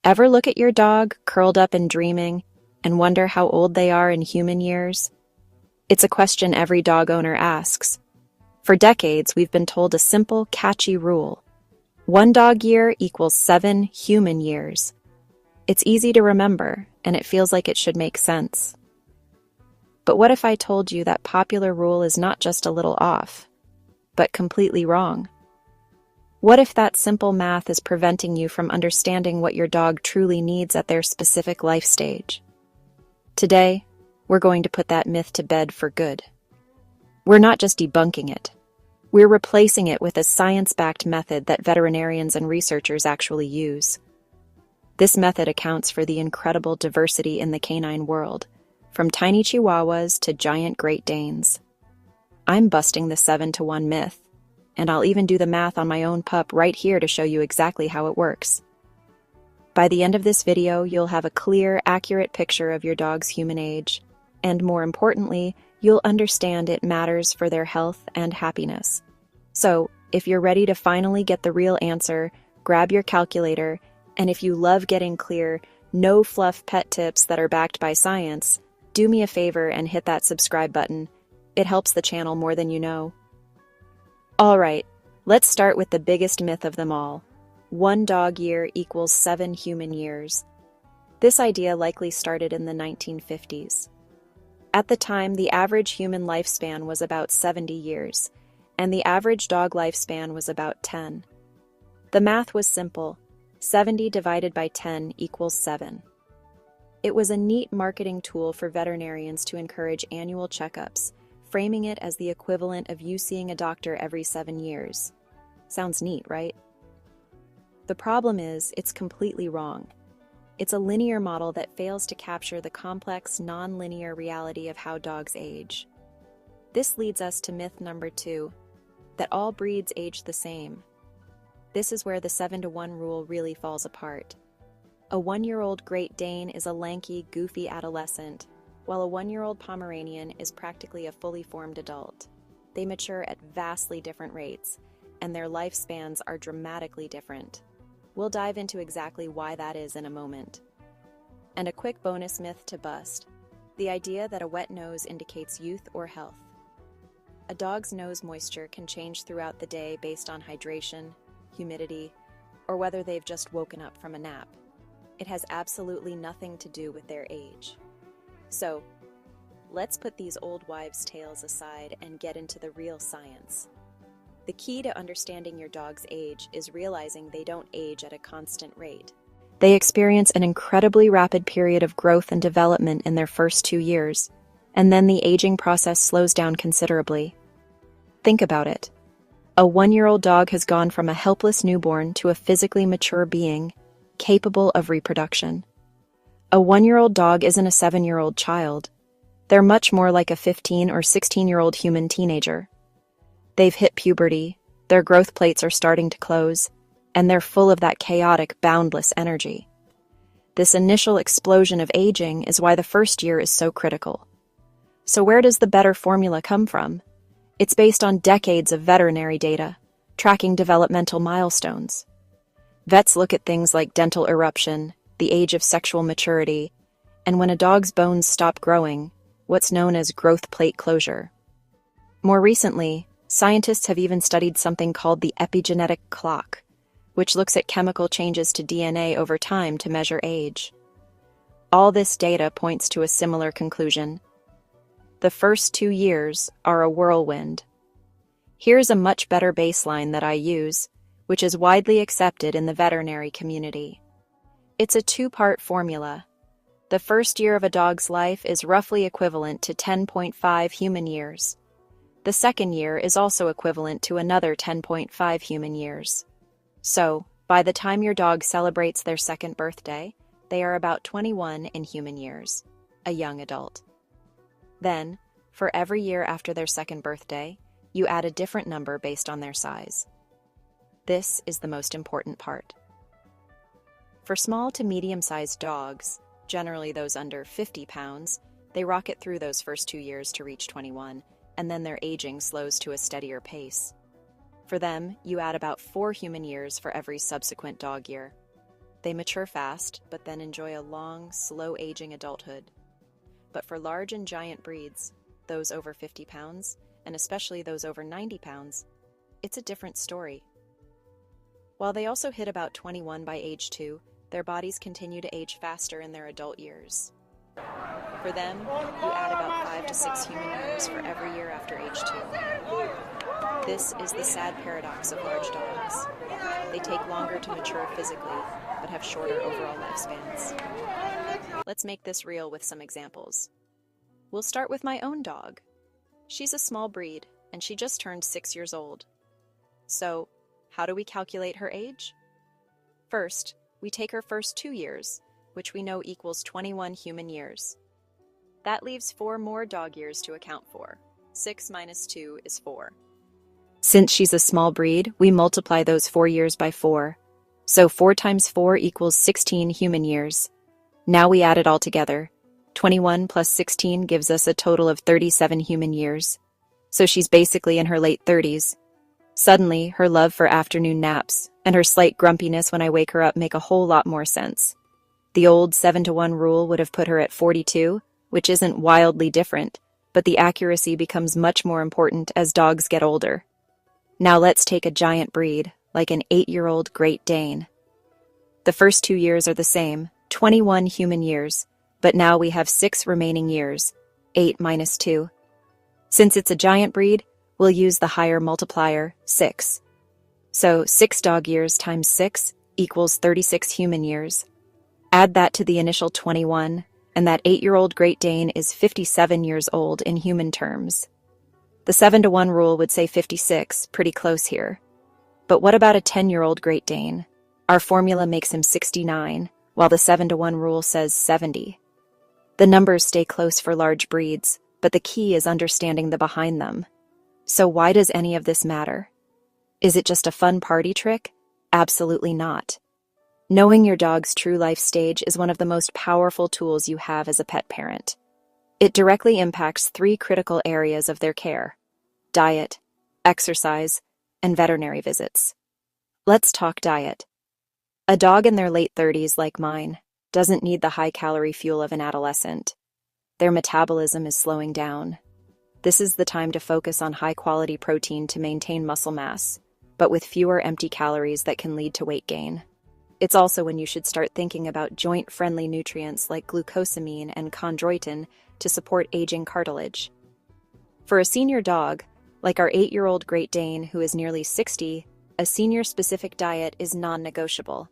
Ever look at your dog curled up and dreaming and wonder how old they are in human years? It's a question every dog owner asks. For decades, we've been told a simple, catchy rule. 1 dog year equals 7 human years. It's easy to remember, and it feels like it should make sense. But what if I told you that popular rule is not just a little off, but completely wrong? What if that simple math is preventing you from understanding what your dog truly needs at their specific life stage? Today, we're going to put that myth to bed for good. We're not just debunking it. We're replacing it with a science-backed method that veterinarians and researchers actually use. This method accounts for the incredible diversity in the canine world, from tiny Chihuahuas to giant Great Danes. I'm busting the 7-to-1 myth, and I'll even do the math on my own pup right here to show you exactly how it works. By the end of this video, you'll have a clear, accurate picture of your dog's human age, and more importantly, you'll understand it matters for their health and happiness. So, if you're ready to finally get the real answer, grab your calculator, and if you love getting clear, no-fluff pet tips that are backed by science, do me a favor and hit that subscribe button. It helps the channel more than you know. Alright, let's start with the biggest myth of them all. 1 dog year equals 7 human years. This idea likely started in the 1950s. At the time, the average human lifespan was about 70 years, and the average dog lifespan was about 10. The math was simple. 70 divided by 10 equals 7. It was a neat marketing tool for veterinarians to encourage annual checkups, framing it as the equivalent of you seeing a doctor every 7 years. Sounds neat, right? The problem is, it's completely wrong. It's a linear model that fails to capture the complex, non-linear reality of how dogs age. This leads us to myth number 2, that all breeds age the same. This is where the 7-to-1 rule really falls apart. A 1-year-old Great Dane is a lanky, goofy adolescent, while a 1-year-old Pomeranian is practically a fully formed adult. They mature at vastly different rates, and their lifespans are dramatically different. We'll dive into exactly why that is in a moment. And a quick bonus myth to bust: the idea that a wet nose indicates youth or health. A dog's nose moisture can change throughout the day based on hydration, humidity, or whether they've just woken up from a nap. It has absolutely nothing to do with their age. So, let's put these old wives' tales aside and get into the real science. The key to understanding your dog's age is realizing they don't age at a constant rate. They experience an incredibly rapid period of growth and development in their first 2 years, and then the aging process slows down considerably. Think about it. A 1-year-old dog has gone from a helpless newborn to a physically mature being, capable of reproduction. A 1-year-old dog isn't a 7-year-old child. They're much more like a 15 or 16-year-old human teenager. They've hit puberty, their growth plates are starting to close, and they're full of that chaotic, boundless energy. This initial explosion of aging is why the first year is so critical. So where does the better formula come from? It's based on decades of veterinary data, tracking developmental milestones. Vets look at things like dental eruption, the age of sexual maturity, and when a dog's bones stop growing, what's known as growth plate closure. More recently, scientists have even studied something called the epigenetic clock, which looks at chemical changes to DNA over time to measure age. All this data points to a similar conclusion. The first 2 years are a whirlwind. Here's a much better baseline that I use, which is widely accepted in the veterinary community. It's a 2-part formula. The first year of a dog's life is roughly equivalent to 10.5 human years. The second year is also equivalent to another 10.5 human years. So, by the time your dog celebrates their 2nd birthday, they are about 21 in human years, a young adult. Then, for every year after their 2nd birthday, you add a different number based on their size. This is the most important part. For small to medium-sized dogs, generally those under 50 pounds, they rocket through those first 2 years to reach 21, and then their aging slows to a steadier pace. For them, you add about 4 human years for every subsequent dog year. They mature fast, but then enjoy a long, slow-aging adulthood. But for large and giant breeds, those over 50 pounds, and especially those over 90 pounds, it's a different story. While they also hit about 21 by age 2, their bodies continue to age faster in their adult years. For them, you add about 5 to 6 human years for every year after age 2. This is the sad paradox of large dogs. They take longer to mature physically, but have shorter overall lifespans. Let's make this real with some examples. We'll start with my own dog. She's a small breed, and she just turned 6 years old. So, how do we calculate her age? First, we take her first 2 years, which we know equals 21 human years. That leaves 4 more dog years to account for. 6 minus 2 is 4. Since she's a small breed, we multiply those 4 years by 4. So 4 times 4 equals 16 human years. Now we add it all together. 21 plus 16 gives us a total of 37 human years. So she's basically in her late 30s. Suddenly, her love for afternoon naps and her slight grumpiness when I wake her up make a whole lot more sense. The old 7-to-1 rule would have put her at 42, which isn't wildly different, but the accuracy becomes much more important as dogs get older. Now let's take a giant breed, like an 8-year-old Great Dane. The first 2 years are the same, 21 human years, but now we have 6 remaining years, 8 minus 2. Since it's a giant breed, we'll use the higher multiplier, 6. So 6 dog years times 6 equals 36 human years. Add that to the initial 21, and that 8-year-old Great Dane is 57 years old in human terms. The 7-to-1 rule would say 56, pretty close here. But what about a 10-year-old Great Dane? Our formula makes him 69, while the 7-to-1 rule says 70. The numbers stay close for large breeds, but the key is understanding the behind them. So why does any of this matter? Is it just a fun party trick? Absolutely not. Knowing your dog's true life stage is one of the most powerful tools you have as a pet parent. It directly impacts 3 critical areas of their care: diet, exercise, and veterinary visits. Let's talk diet. A dog in their late 30s, like mine, doesn't need the high-calorie fuel of an adolescent. Their metabolism is slowing down. This is the time to focus on high-quality protein to maintain muscle mass, but with fewer empty calories that can lead to weight gain. It's also when you should start thinking about joint-friendly nutrients like glucosamine and chondroitin to support aging cartilage. For a senior dog, like our 8-year-old Great Dane who is nearly 60, a senior-specific diet is non-negotiable.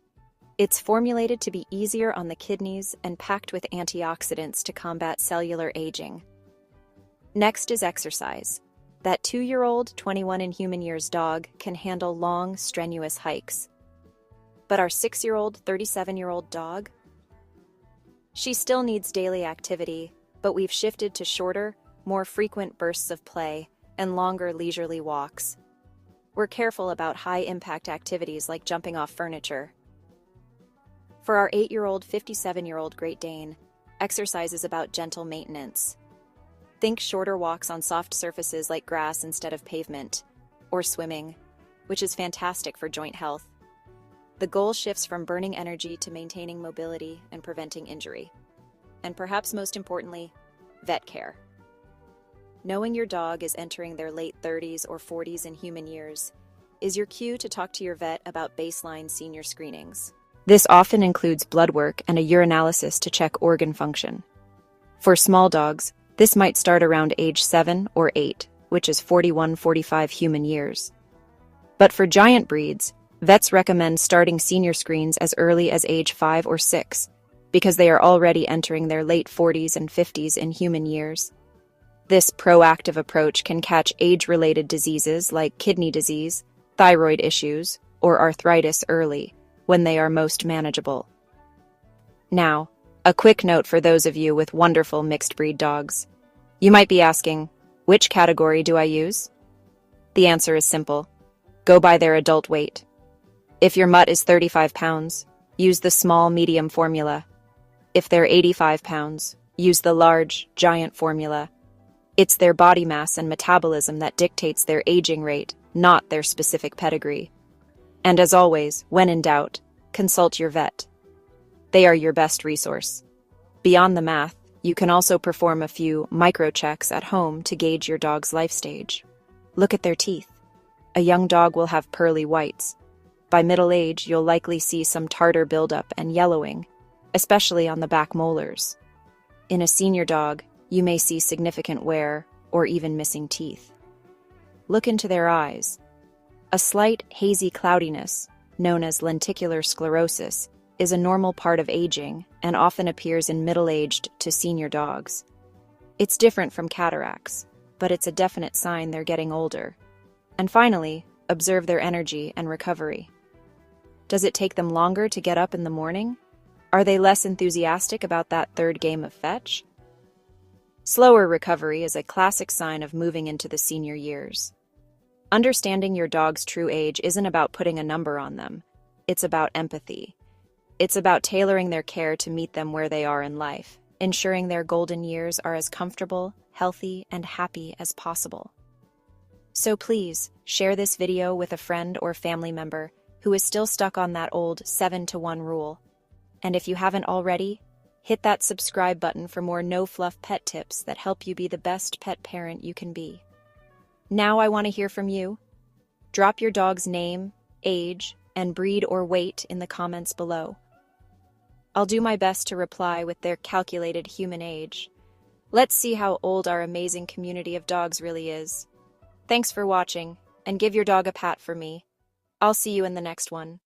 It's formulated to be easier on the kidneys and packed with antioxidants to combat cellular aging. Next is exercise. That 2-year-old, 21 in human years dog can handle long, strenuous hikes. But our 6-year-old, 37-year-old dog? She still needs daily activity, but we've shifted to shorter, more frequent bursts of play and longer leisurely walks. We're careful about high-impact activities like jumping off furniture. For our 8-year-old, 57-year-old Great Dane, exercise is about gentle maintenance. Think shorter walks on soft surfaces like grass instead of pavement, or swimming, which is fantastic for joint health. The goal shifts from burning energy to maintaining mobility and preventing injury. And perhaps most importantly, vet care. Knowing your dog is entering their late 30s or 40s in human years is your cue to talk to your vet about baseline senior screenings. This often includes blood work and a urinalysis to check organ function. For small dogs, this might start around age 7 or 8, which is 41-45 human years. But for giant breeds, vets recommend starting senior screens as early as age 5 or 6, because they are already entering their late 40s and 50s in human years. This proactive approach can catch age-related diseases like kidney disease, thyroid issues, or arthritis early, when they are most manageable. Now, a quick note for those of you with wonderful mixed-breed dogs. You might be asking, which category do I use? The answer is simple. Go by their adult weight. If your mutt is 35 pounds, use the small-medium formula. If they're 85 pounds, use the large, giant formula. It's their body mass and metabolism that dictates their aging rate, not their specific pedigree. And as always, when in doubt, consult your vet. They are your best resource. Beyond the math, you can also perform a few micro-checks at home to gauge your dog's life stage. Look at their teeth. A young dog will have pearly whites. By middle age, you'll likely see some tartar buildup and yellowing, especially on the back molars. In a senior dog, you may see significant wear or even missing teeth. Look into their eyes. A slight hazy cloudiness, known as lenticular sclerosis, is a normal part of aging and often appears in middle-aged to senior dogs. It's different from cataracts, but it's a definite sign they're getting older. And finally, observe their energy and recovery. Does it take them longer to get up in the morning? Are they less enthusiastic about that third game of fetch? Slower recovery is a classic sign of moving into the senior years. Understanding your dog's true age isn't about putting a number on them. It's about empathy. It's about tailoring their care to meet them where they are in life, ensuring their golden years are as comfortable, healthy, and happy as possible. So please, share this video with a friend or family member who is still stuck on that old 7-to-1 rule. And if you haven't already, hit that subscribe button for more no-fluff pet tips that help you be the best pet parent you can be. Now I want to hear from you. Drop your dog's name, age, and breed or weight in the comments below. I'll do my best to reply with their calculated human age. Let's see how old our amazing community of dogs really is. Thanks for watching, and give your dog a pat for me. I'll see you in the next one.